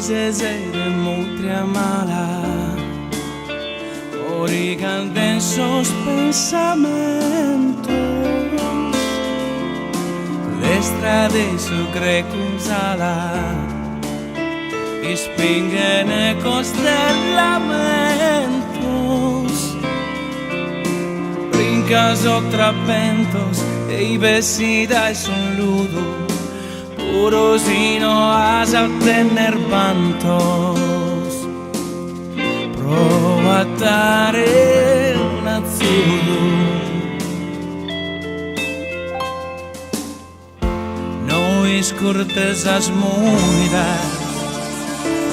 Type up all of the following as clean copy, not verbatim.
de mutria mala, origan densos pensamentos, destra de su crecunzala, ispingen ecos de lamentos, brincas otrapentos, e besida es un ludo, puros y no has a tener pantos. Provatare un azzurro, nois cortesas muidas,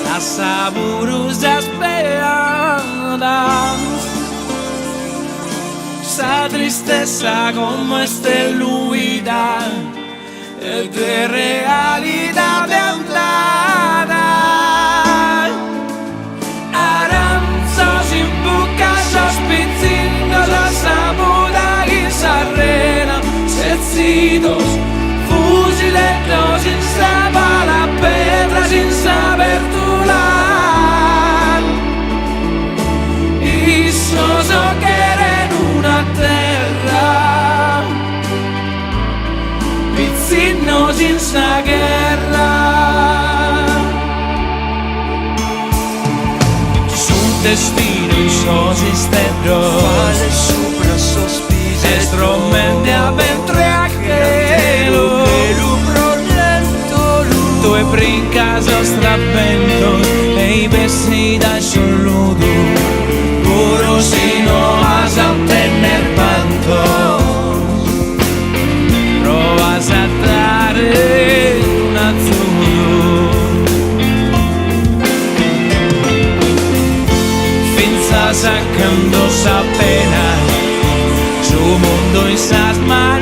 las saborosas peadas, esa tristeza como esteluida de realidad andada, aranzos y bucas, pizzingos, la sabuda y sarrena, secidos, fusiletos sin saber la pedra, sin saber tular, y soso quieren una terra, pizzinos in sta guerra. Sul destino in sosistero, Fale sopra sospise, strumenti a ventre a cielo, tu e brincas os trapentos, e i vestida soludo, puro si no has a tener pantos, provas a dare un azzurro, finza sacando sa pena, su mundo in sas manos.